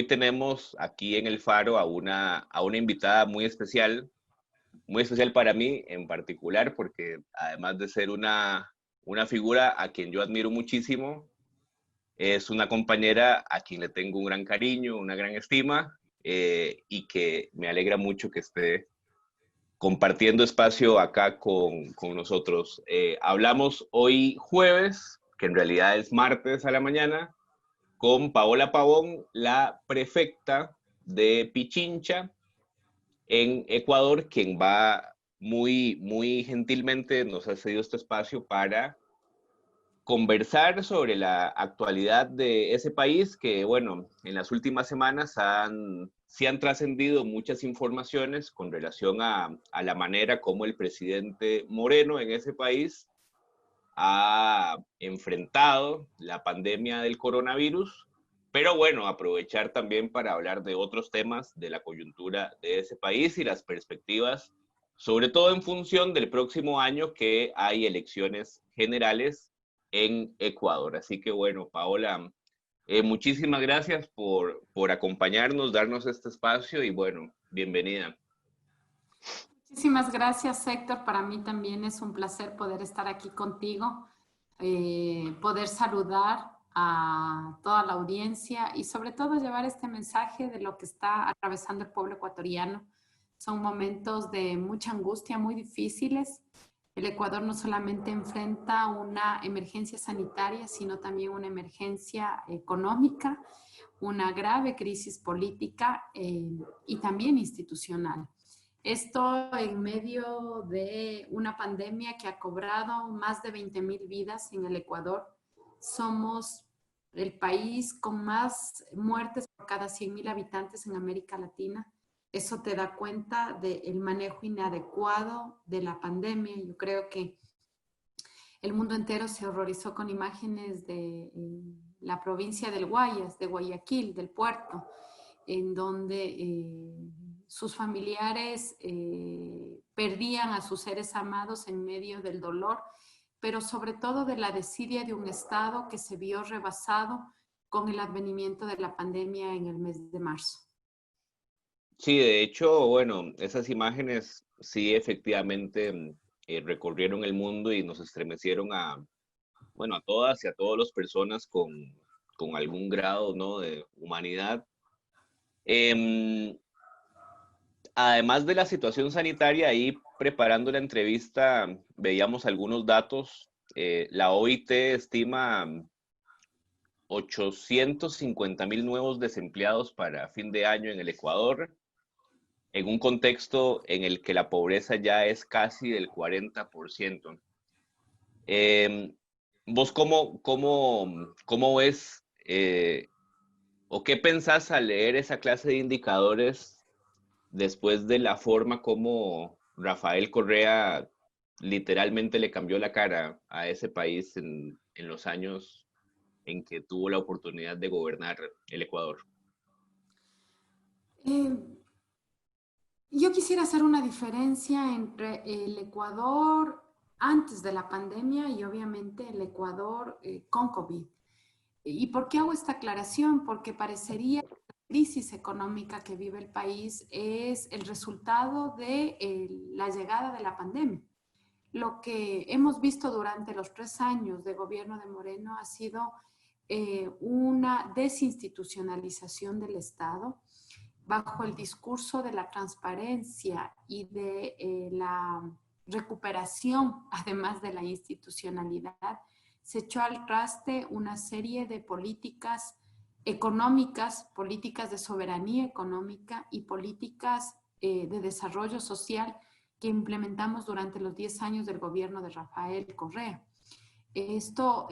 hoy tenemos aquí en el Faro a una invitada muy especial para mí en particular, porque además de ser una figura a quien yo admiro muchísimo, es una compañera a quien le tengo un gran cariño, una gran estima, y que me alegra mucho que esté compartiendo espacio acá con nosotros. Hablamos hoy jueves, que en realidad es martes a la mañana, con Paola Pavón, la prefecta de Pichincha en Ecuador, quien va muy gentilmente nos ha cedido este espacio para conversar sobre la actualidad de ese país que, bueno, en las últimas semanas sí han trascendido muchas informaciones con relación a la manera como el presidente Moreno en ese país ha enfrentado la pandemia del coronavirus, pero bueno, aprovechar también para hablar de otros temas de la coyuntura de ese país y las perspectivas, sobre todo en función del próximo año que hay elecciones generales en Ecuador. Así que bueno, Paola, muchísimas gracias por acompañarnos, darnos este espacio y bueno, bienvenida. Muchísimas gracias, Héctor. Para mí también es un placer poder estar aquí contigo, poder saludar a toda la audiencia y sobre todo llevar este mensaje de lo que está atravesando el pueblo ecuatoriano. Son momentos de mucha angustia, muy difíciles. El Ecuador no solamente enfrenta una emergencia sanitaria, sino también una emergencia económica, una grave crisis política y también institucional. Esto en medio de una pandemia que ha cobrado más de 20,000 vidas en el Ecuador. Somos el país con más muertes por cada 100,000 habitantes en América Latina. Eso te da cuenta del manejo inadecuado de la pandemia. Yo creo que el mundo entero se horrorizó con imágenes de la provincia del Guayas, de Guayaquil, del puerto, en donde sus familiares perdían a sus seres amados en medio del dolor, pero sobre todo de la desidia de un Estado que se vio rebasado con el advenimiento de la pandemia en el mes de marzo. Sí, de hecho, bueno, esas imágenes sí efectivamente recorrieron el mundo y nos estremecieron bueno, a todas y a todas las personas con algún grado, ¿no?, de humanidad. Em, Además de la situación sanitaria, ahí preparando la entrevista veíamos algunos datos. La OIT estima 850,000 nuevos desempleados para fin de año en el Ecuador, en un contexto en el que la pobreza ya es casi del 40%. Eh, ¿Vos cómo ves o qué pensás al leer esa clase de indicadores después de la forma como Rafael Correa literalmente le cambió la cara a ese país en los años en que tuvo la oportunidad de gobernar el Ecuador? Eh, Yo quisiera hacer una diferencia entre el Ecuador antes de la pandemia y obviamente el Ecuador con COVID. ¿Y por qué hago esta aclaración? Porque parecería que la crisis económica que vive el país es el resultado de la llegada de la pandemia. Lo que hemos visto durante los 3 años de gobierno de Moreno ha sido una desinstitucionalización del Estado bajo el discurso de la transparencia y de la recuperación, además de la institucionalidad. Se echó al traste una serie de políticas económicas, políticas de soberanía económica y políticas de desarrollo social que implementamos durante los 10 años del gobierno de Rafael Correa. Esto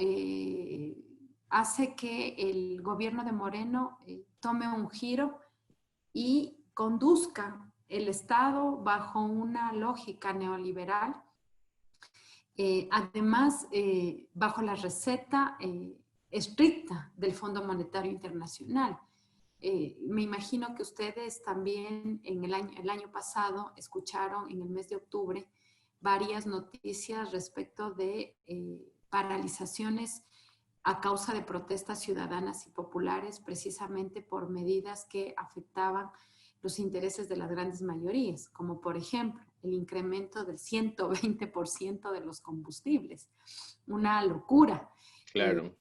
hace que el gobierno de Moreno tome un giro y conduzca el Estado bajo una lógica neoliberal, además bajo la receta estricta del Fondo Monetario Internacional. Me imagino que ustedes también en el año pasado escucharon en el mes de octubre varias noticias respecto de paralizaciones a causa de protestas ciudadanas y populares, precisamente por medidas que afectaban los intereses de las grandes mayorías, como por ejemplo el incremento del 120% de los combustibles. Una locura. Claro.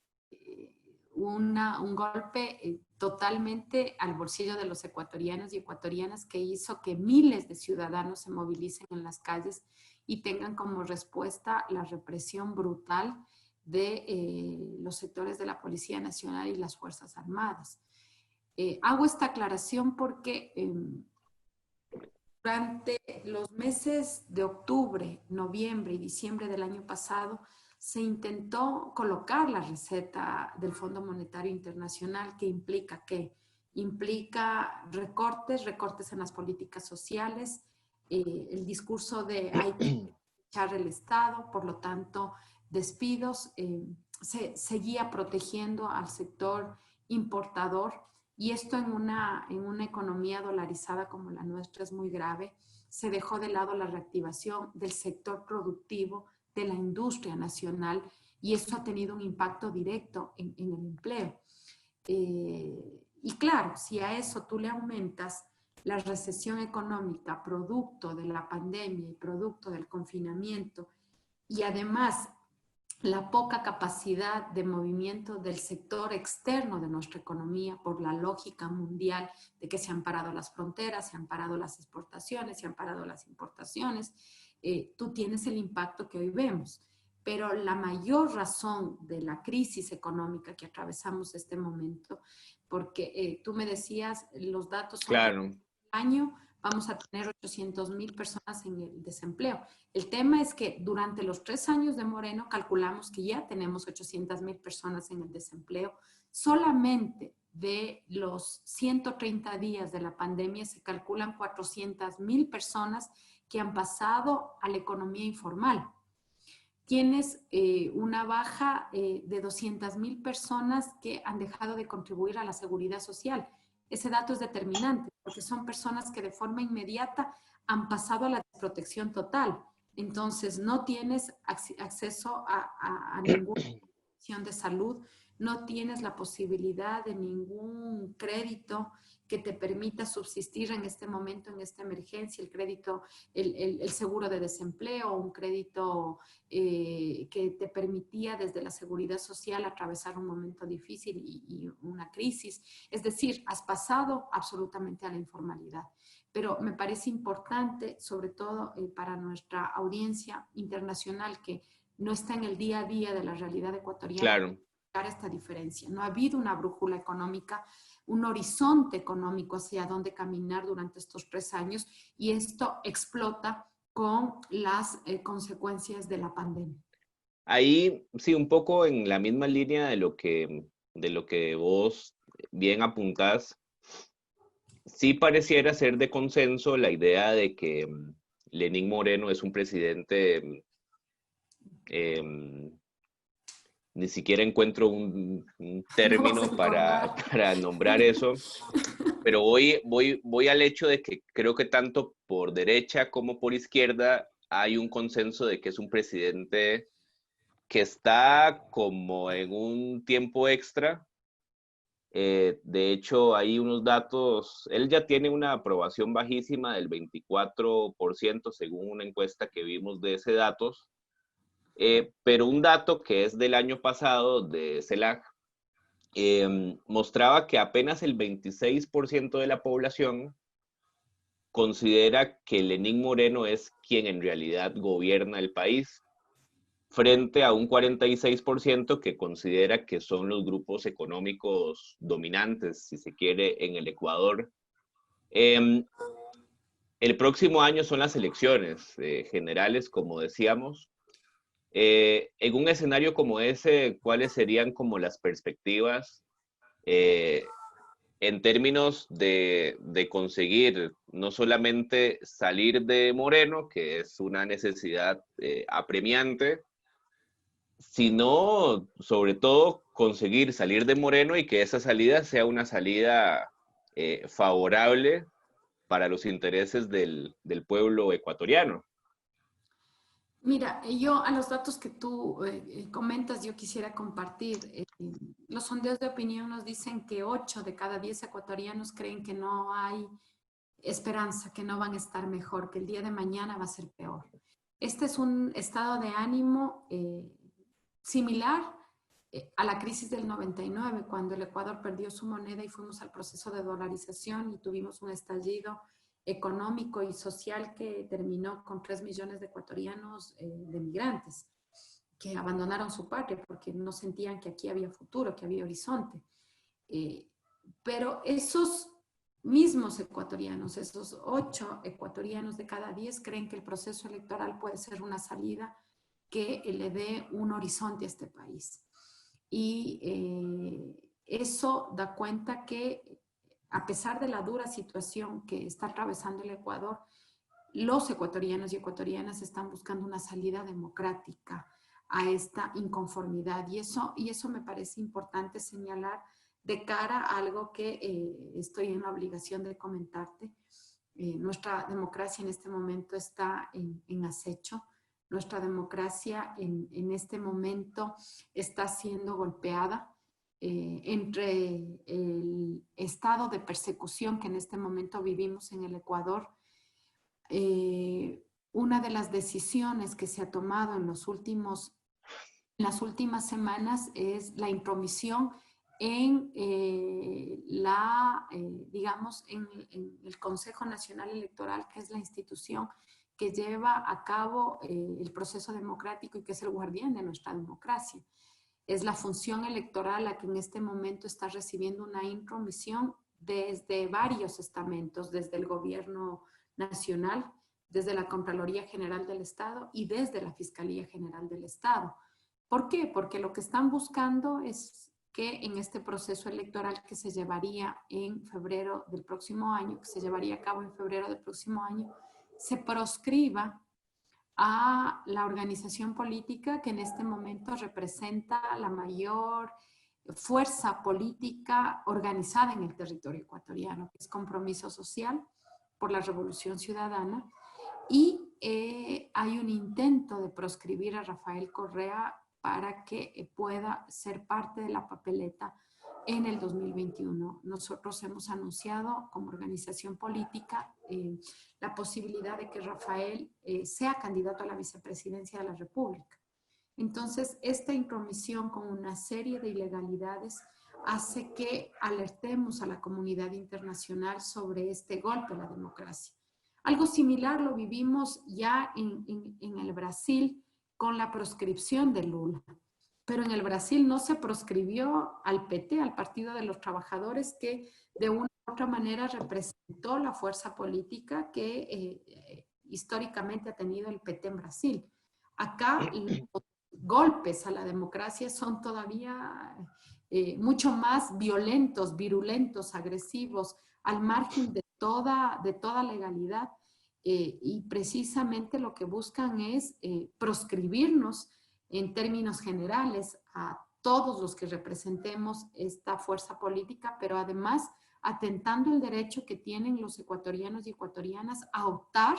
Un golpe totalmente al bolsillo de los ecuatorianos y ecuatorianas, que hizo que miles de ciudadanos se movilicen en las calles y tengan como respuesta la represión brutal de los sectores de la Policía Nacional y las Fuerzas Armadas. Hago esta aclaración porque durante los meses de octubre, noviembre y diciembre del año pasado se intentó colocar la receta del Fondo Monetario Internacional, que implica recortes en las políticas sociales, el discurso de hay que echar el Estado, por lo tanto, despidos, se seguía protegiendo al sector importador, y esto en una economía dolarizada como la nuestra es muy grave. Se dejó de lado la reactivación del sector productivo, de la industria nacional, y eso ha tenido un impacto directo en el empleo. Y claro, si a eso tú le aumentas la recesión económica producto de la pandemia y producto del confinamiento, y además la poca capacidad de movimiento del sector externo de nuestra economía por la lógica mundial de que se han parado las fronteras, se han parado las exportaciones, se han parado las importaciones, tú tienes el impacto que hoy vemos. Pero la mayor razón de la crisis económica que atravesamos este momento, porque tú me decías, los datos son Claro. que el año vamos a tener 800,000 personas en el desempleo. El tema es que durante los 3 años de Moreno calculamos que ya tenemos 800,000 personas en el desempleo. Solamente de los 130 días de la pandemia se calculan 400,000 personas que han pasado a la economía informal. Tienes una baja de 200,000 personas que han dejado de contribuir a la seguridad social. Ese dato es determinante porque son personas que de forma inmediata han pasado a la desprotección total. Entonces, no tienes acceso a ninguna protección de salud, no tienes la posibilidad de ningún crédito que te permita subsistir en este momento, en esta emergencia, el crédito, el seguro de desempleo, un crédito que te permitía desde la seguridad social atravesar un momento difícil y una crisis. Es decir, has pasado absolutamente a la informalidad. Pero me parece importante, sobre todo para nuestra audiencia internacional que no está en el día a día de la realidad ecuatoriana, Claro. esta diferencia. No ha habido una brújula económica, un horizonte económico hacia dónde caminar durante estos 3 años, y esto explota con las consecuencias de la pandemia. Ahí, sí, un poco en la misma línea de lo que vos bien apuntás, sí pareciera ser de consenso la idea de que Lenín Moreno es un presidente, em, ni siquiera encuentro un No vas a término encontrar. para nombrar eso, pero voy al hecho de que creo que tanto por derecha como por izquierda hay un consenso de que es un presidente que está como en un tiempo extra. De hecho, hay unos datos, él ya tiene una aprobación bajísima del 24% según una encuesta que vimos de ese datos, pero un dato que es del año pasado de CELAC mostraba que apenas el 26% de la población considera que Lenín Moreno es quien en realidad gobierna el país, frente a un 46% que considera que son los grupos económicos dominantes, si se quiere, en el Ecuador. El próximo año son las elecciones generales, como decíamos. En un escenario como ese, ¿cuáles serían como las perspectivas en términos de conseguir no solamente salir de Moreno, que es una necesidad apremiante, sino sobre todo conseguir salir de Moreno y que esa salida sea una salida favorable para los intereses del pueblo ecuatoriano? Mira, yo a los datos que tú comentas, yo quisiera compartir. Los sondeos de opinión nos dicen que 8 de cada 10 ecuatorianos creen que no hay esperanza, que no van a estar mejor, que el día de mañana va a ser peor. Este es un estado de ánimo similar a la crisis del 99, cuando el Ecuador perdió su moneda y fuimos al proceso de dolarización y tuvimos un estallido económico y social que terminó con 3 millones de ecuatorianos de migrantes que abandonaron su patria porque no sentían que aquí había futuro, que había horizonte. Pero esos mismos ecuatorianos, esos 8 ecuatorianos de cada 10 creen que el proceso electoral puede ser una salida que le dé un horizonte a este país. Y eso da cuenta que a pesar de la dura situación que está atravesando el Ecuador, los ecuatorianos y ecuatorianas están buscando una salida democrática a esta inconformidad. Y eso me parece importante señalar de cara a algo que estoy en la obligación de comentarte. Nuestra democracia en este momento está en acecho. Nuestra democracia en este momento está siendo golpeada. Entre el estado de persecución que en este momento vivimos en el Ecuador, una de las decisiones que se ha tomado en las últimas semanas es la intromisión en digamos, en el Consejo Nacional Electoral, que es la institución que lleva a cabo el proceso democrático y que es el guardián de nuestra democracia. Es la función electoral la que en este momento está recibiendo una intromisión desde varios estamentos, desde el gobierno nacional, desde la Contraloría General del Estado y desde la Fiscalía General del Estado. ¿Por qué? Porque lo que están buscando es que en este proceso electoral que se llevaría en febrero del próximo año, que se llevaría a cabo en febrero del próximo año, se proscriba a la organización política que en este momento representa la mayor fuerza política organizada en el territorio ecuatoriano, que es Compromiso Social por la Revolución Ciudadana, y hay un intento de proscribir a Rafael Correa para que pueda ser parte de la papeleta en el 2021. Nosotros hemos anunciado como organización política la posibilidad de que Rafael sea candidato a la vicepresidencia de la República. Entonces, esta intromisión con una serie de ilegalidades hace que alertemos a la comunidad internacional sobre este golpe a la democracia. Algo similar lo vivimos ya en el Brasil con la proscripción de Lula. Pero en el Brasil no se proscribió al PT, al Partido de los Trabajadores, que de una u otra manera representó la fuerza política que históricamente ha tenido el PT en Brasil. Acá los golpes a la democracia son todavía mucho más violentos, virulentos, agresivos, al margen de toda legalidad. Y precisamente lo que buscan es proscribirnos en términos generales a todos los que representemos esta fuerza política, pero además atentando el derecho que tienen los ecuatorianos y ecuatorianas a optar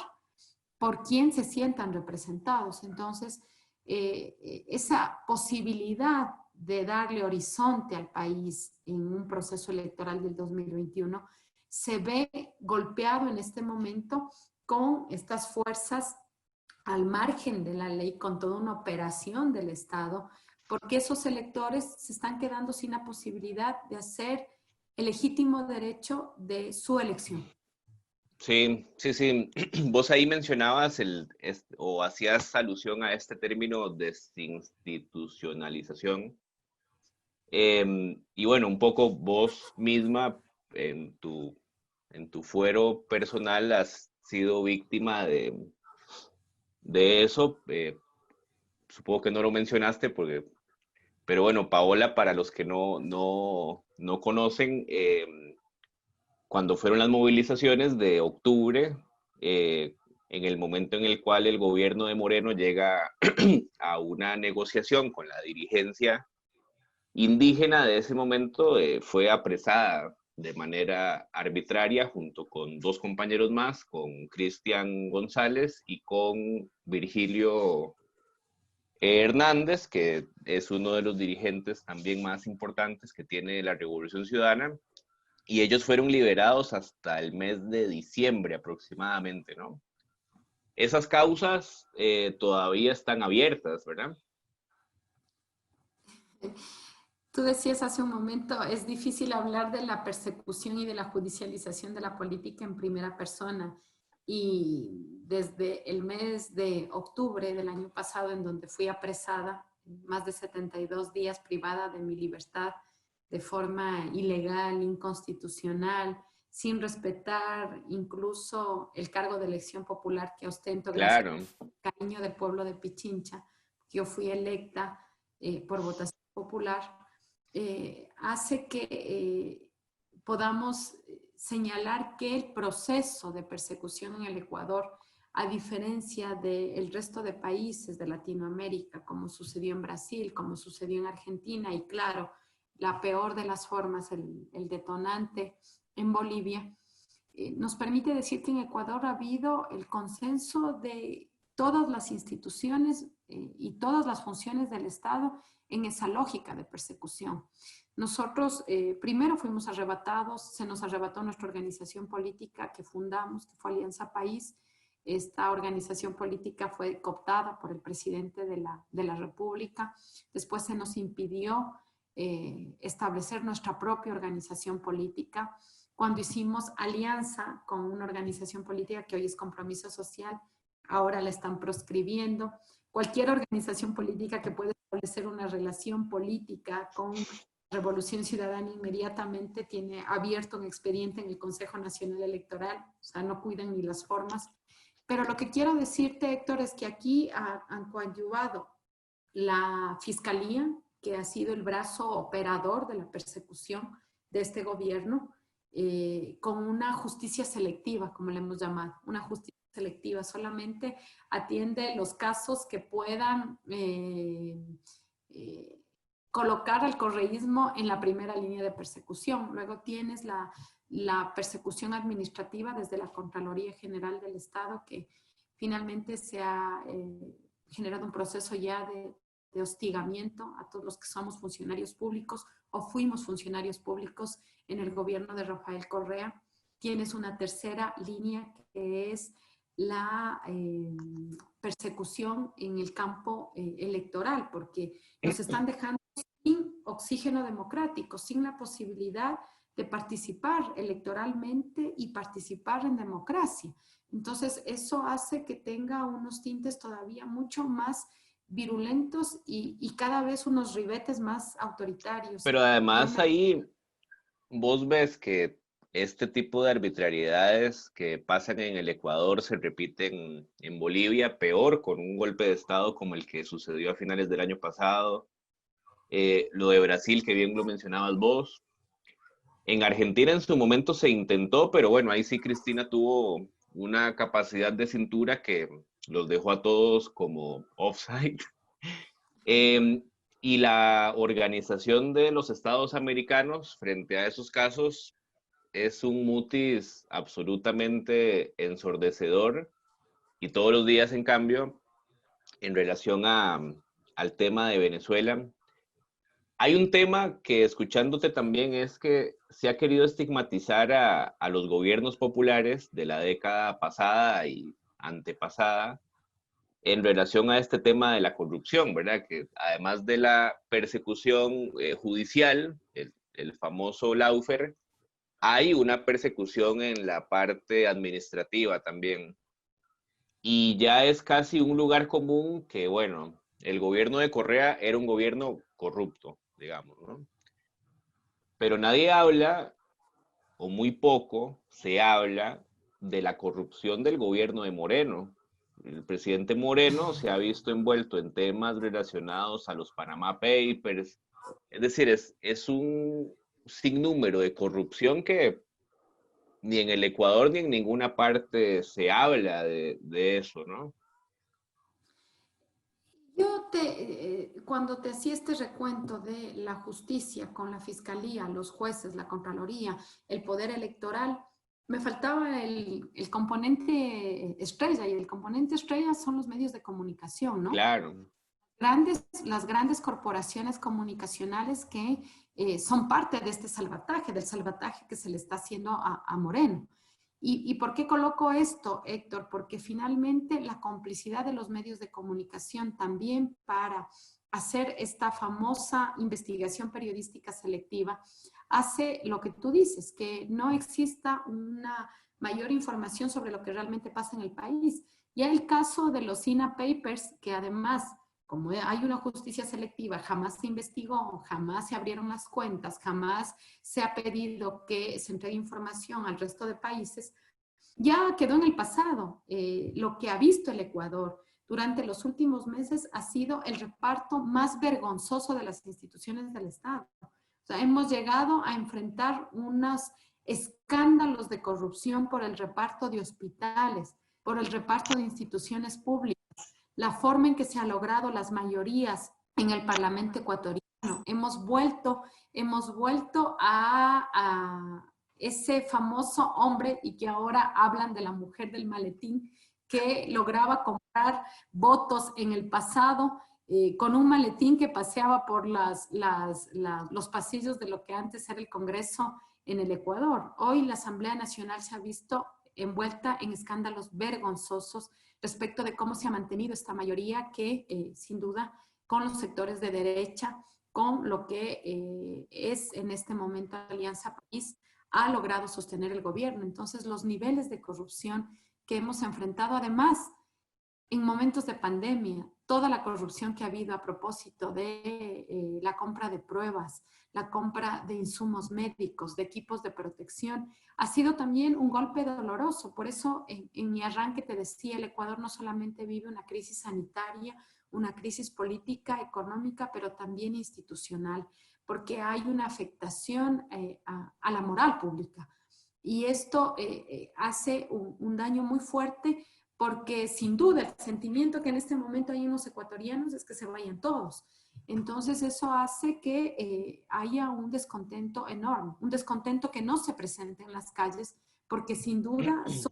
por quién se sientan representados. Entonces, esa posibilidad de darle horizonte al país en un proceso electoral del 2021 se ve golpeado en este momento con estas fuerzas al margen de la ley, con toda una operación del Estado, porque esos electores se están quedando sin la posibilidad de hacer el legítimo derecho de su elección. Sí, sí, sí. Vos ahí mencionabas o hacías alusión a este término desinstitucionalización. Y bueno, un poco vos misma en tu fuero personal has sido víctima de eso. Supongo que no lo mencionaste pero bueno, Paola, para los que no conocen, cuando fueron las movilizaciones de octubre, en el momento en el cual el gobierno de Moreno llega a una negociación con la dirigencia indígena de ese momento, fue apresada de manera arbitraria junto con dos compañeros más, con Cristian González y con Virgilio Hernández, que es uno de los dirigentes también más importantes que tiene la Revolución Ciudadana, y ellos fueron liberados hasta el mes de diciembre aproximadamente, ¿no? Esas causas todavía están abiertas, ¿verdad? Tú decías hace un momento, es difícil hablar de la persecución y de la judicialización de la política en primera persona. Y desde el mes de octubre del año pasado, en donde fui apresada, más de 72 días privada de mi libertad de forma ilegal, inconstitucional, sin respetar incluso el cargo de elección popular que ostento gracias Claro, al cariño del pueblo de Pichincha. Yo fui electa por votación popular, hace que podamos señalar que el proceso de persecución en el Ecuador, a diferencia del resto de países de Latinoamérica, como sucedió en Brasil, como sucedió en Argentina, y claro, la peor de las formas, el detonante en Bolivia, nos permite decir que en Ecuador ha habido el consenso de todas las instituciones y todas las funciones del Estado en esa lógica de persecución. Nosotros primero fuimos arrebatados, se nos arrebató nuestra organización política que fundamos, que fue Alianza País. Esta organización política fue cooptada por el presidente de la República. Después se nos impidió establecer nuestra propia organización política. Cuando hicimos alianza con una organización política que hoy es Compromiso Social, ahora la están proscribiendo. Cualquier organización política que pueda establecer una relación política con Revolución Ciudadana inmediatamente tiene abierto un expediente en el Consejo Nacional Electoral, o sea, no cuidan ni las formas. Pero lo que quiero decirte, Héctor, es que aquí han coadyuvado la Fiscalía, que ha sido el brazo operador de la persecución de este gobierno, con una justicia selectiva, como le hemos llamado, una justicia selectiva, solamente atiende los casos que puedan colocar al correísmo en la primera línea de persecución. Luego tienes la persecución administrativa desde la Contraloría General del Estado, que finalmente se ha generado un proceso ya de hostigamiento a todos los que somos funcionarios públicos o fuimos funcionarios públicos en el gobierno de Rafael Correa. Tienes una tercera línea que es la persecución en el campo electoral, porque nos están dejando sin oxígeno democrático, sin la posibilidad de participar electoralmente y participar en democracia. Entonces, eso hace que tenga unos tintes todavía mucho más virulentos y cada vez unos ribetes más autoritarios. pero además ahí vos ves que este tipo de arbitrariedades que pasan en el Ecuador se repiten en Bolivia, peor con un golpe de Estado como el que sucedió a finales del año pasado, lo de Brasil, que bien lo mencionabas vos. En Argentina en su momento se intentó, pero bueno, ahí sí Cristina tuvo una capacidad de cintura que los dejó a todos como offside. Eh, y la organización de los Estados americanos frente a esos casos es un mutis absolutamente ensordecedor y todos los días, en cambio, en relación al tema de Venezuela, hay un tema que escuchándote también es que se ha querido estigmatizar a los gobiernos populares de la década pasada y antepasada en relación a este tema de la corrupción, ¿verdad? Que además de la persecución judicial, el famoso Lawfare, hay una persecución en la parte administrativa también. Y ya es casi un lugar común que, bueno, el gobierno de Correa era un gobierno corrupto, digamos, ¿no? Pero nadie habla, o muy poco se habla, de la corrupción del gobierno de Moreno. El presidente Moreno se ha visto envuelto en temas relacionados a los Panama Papers. Es decir, es un sinnúmero de corrupción que ni en el Ecuador ni en ninguna parte se habla de eso, ¿no? Cuando te hacía este recuento de la justicia con la fiscalía, los jueces, la contraloría, el poder electoral, me faltaba el componente estrella, y el componente estrella son los medios de comunicación, ¿no? Claro, Las grandes corporaciones comunicacionales que son parte de este salvataje, del salvataje que se le está haciendo a Moreno. ¿Y por qué coloco esto, Héctor? Porque finalmente la complicidad de los medios de comunicación también para hacer esta famosa investigación periodística selectiva hace lo que tú dices, que no exista una mayor información sobre lo que realmente pasa en el país. Ya el caso de los INA Papers, que además, como hay una justicia selectiva, jamás se investigó, jamás se abrieron las cuentas, jamás se ha pedido que se entregue información al resto de países, ya quedó en el pasado. Lo que ha visto el Ecuador durante los últimos meses ha sido el reparto más vergonzoso de las instituciones del Estado. O sea, hemos llegado a enfrentar unos escándalos de corrupción por el reparto de hospitales, por el reparto de instituciones públicas, la forma en que se han logrado las mayorías en el Parlamento ecuatoriano. Hemos vuelto a ese famoso hombre, y que ahora hablan de la mujer del maletín, que lograba comprar votos en el pasado con un maletín que paseaba por los pasillos de lo que antes era el Congreso en el Ecuador. Hoy la Asamblea Nacional se ha visto envuelta en escándalos vergonzosos respecto de cómo se ha mantenido esta mayoría que, sin duda, con los sectores de derecha, con lo que es en este momento Alianza País, ha logrado sostener el gobierno. Entonces, los niveles de corrupción que hemos enfrentado, además, en momentos de pandemia, toda la corrupción que ha habido a propósito de la compra de pruebas, la compra de insumos médicos, de equipos de protección, ha sido también un golpe doloroso. Por eso, en mi arranque te decía, el Ecuador no solamente vive una crisis sanitaria, una crisis política, económica, pero también institucional, porque hay una afectación a la moral pública. Y esto hace un daño muy fuerte, porque sin duda el sentimiento que en este momento hay en los ecuatorianos es que se vayan todos. Entonces eso hace que haya un descontento enorme, un descontento que no se presente en las calles, porque sin duda son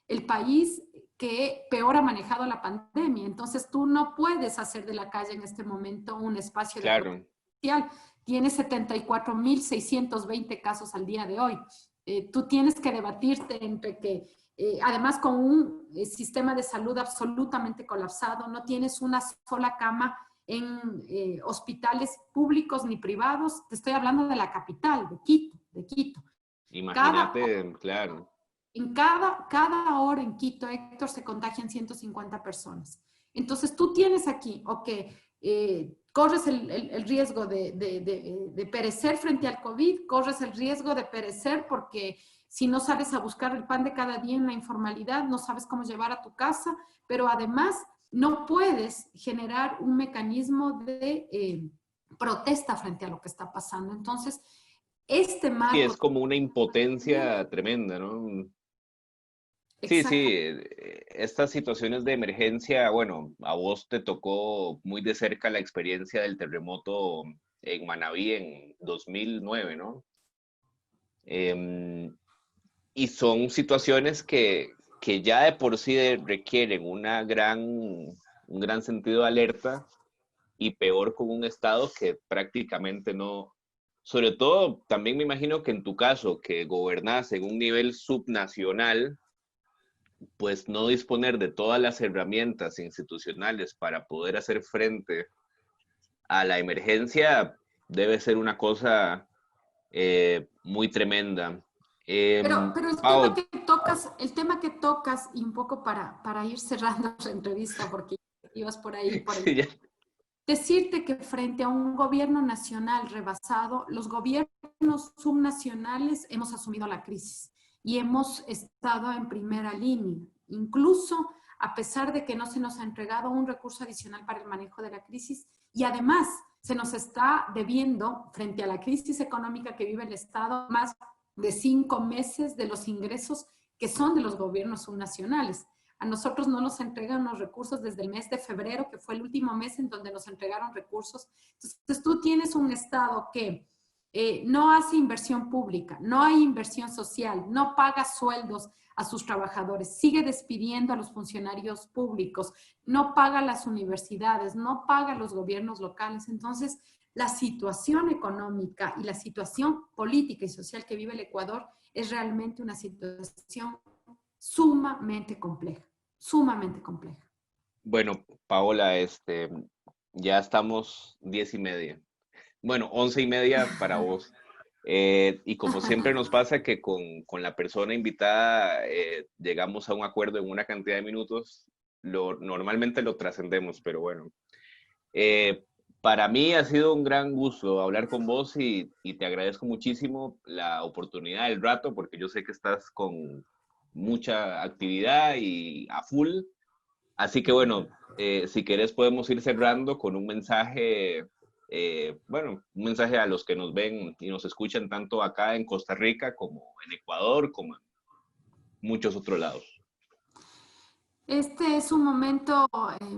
el país que peor ha manejado la pandemia. Entonces tú no puedes hacer de la calle en este momento un espacio de claro. social. Tiene 74.620 casos al día de hoy. Tú tienes que debatirte entre que, además con un sistema de salud absolutamente colapsado, no tienes una sola cama en hospitales públicos ni privados. Te estoy hablando de la capital, de Quito. Imagínate, claro. Cada hora en Quito, Héctor, se contagian 150 personas. Entonces tú tienes aquí, corres el riesgo de perecer frente al COVID, corres el riesgo de perecer porque si no sabes a buscar el pan de cada día en la informalidad, no sabes cómo llevar a tu casa, pero además no puedes generar un mecanismo de protesta frente a lo que está pasando. Entonces, este Sí, marco... es como una impotencia tremenda, ¿no? Sí, Exacto. sí, estas situaciones de emergencia, bueno, a vos te tocó muy de cerca la experiencia del terremoto en Manabí en 2009, ¿no? Em, y son situaciones que ya de por sí requieren un gran sentido de alerta, y peor con un estado que prácticamente no, sobre todo también me imagino que en tu caso, que gobernás en un nivel subnacional, pues no disponer de todas las herramientas institucionales para poder hacer frente a la emergencia debe ser una cosa muy tremenda. Pero Pau, el tema que tocas, y un poco para ir cerrando la entrevista, porque ibas por ahí, por el... sí, ya, Decirte que frente a un gobierno nacional rebasado, los gobiernos subnacionales hemos asumido la crisis y hemos estado en primera línea, incluso a pesar de que no se nos ha entregado un recurso adicional para el manejo de la crisis, y además se nos está debiendo, frente a la crisis económica que vive el Estado, más de 5 meses de los ingresos que son de los gobiernos subnacionales. A nosotros no nos entregan los recursos desde el mes de febrero, que fue el último mes en donde nos entregaron recursos. Entonces tú tienes un Estado que no hace inversión pública, no hay inversión social, no paga sueldos a sus trabajadores, sigue despidiendo a los funcionarios públicos, no paga las universidades, no paga los gobiernos locales. Entonces, la situación económica y la situación política y social que vive el Ecuador es realmente una situación sumamente compleja, sumamente compleja. Bueno, Paola, ya estamos 10:30. Bueno, 11:30 para vos. Y como siempre nos pasa que con la persona invitada llegamos a un acuerdo en una cantidad de minutos, normalmente lo trascendemos, pero bueno. Para mí ha sido un gran gusto hablar con vos y te agradezco muchísimo la oportunidad, el rato, porque yo sé que estás con mucha actividad y a full. Así que bueno, si querés podemos ir cerrando con un mensaje, bueno, un mensaje a los que nos ven y nos escuchan tanto acá en Costa Rica como en Ecuador, como en muchos otros lados. Este es un momento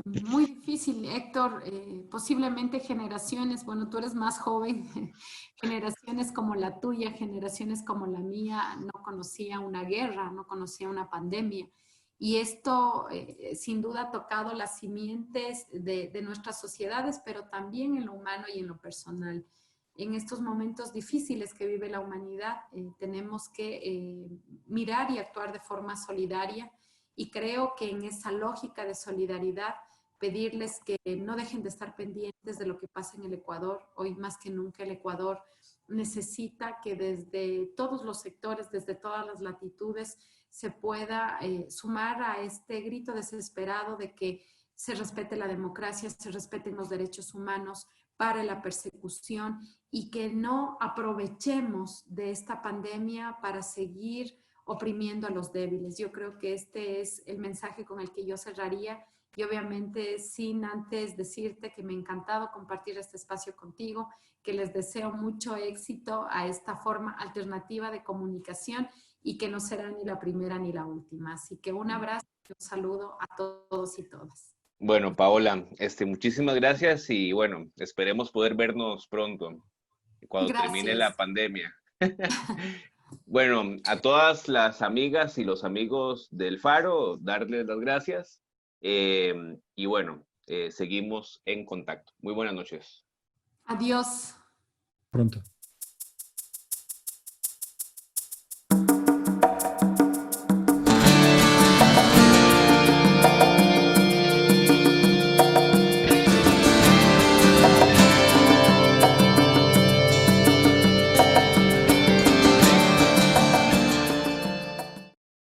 muy difícil, Héctor. Posiblemente generaciones, bueno, tú eres más joven, generaciones como la tuya, generaciones como la mía, no conocía una guerra, no conocía una pandemia. Y esto sin duda ha tocado las simientes de nuestras sociedades, pero también en lo humano y en lo personal. En estos momentos difíciles que vive la humanidad, tenemos que mirar y actuar de forma solidaria. Y creo que en esa lógica de solidaridad, pedirles que no dejen de estar pendientes de lo que pasa en el Ecuador. Hoy más que nunca el Ecuador necesita que desde todos los sectores, desde todas las latitudes, se pueda sumar a este grito desesperado de que se respete la democracia, se respeten los derechos humanos, pare la persecución y que no aprovechemos de esta pandemia para seguir oprimiendo a los débiles. Yo creo que este es el mensaje con el que yo cerraría y obviamente sin antes decirte que me ha encantado compartir este espacio contigo, que les deseo mucho éxito a esta forma alternativa de comunicación y que no será ni la primera ni la última. Así que un abrazo y un saludo a todos y todas. Bueno, Paola, muchísimas gracias y bueno, esperemos poder vernos pronto, cuando termine la Gracias. pandemia. Bueno, a todas las amigas y los amigos del Faro, darles las gracias. Y bueno, seguimos en contacto. Muy buenas noches. Adiós. Pronto.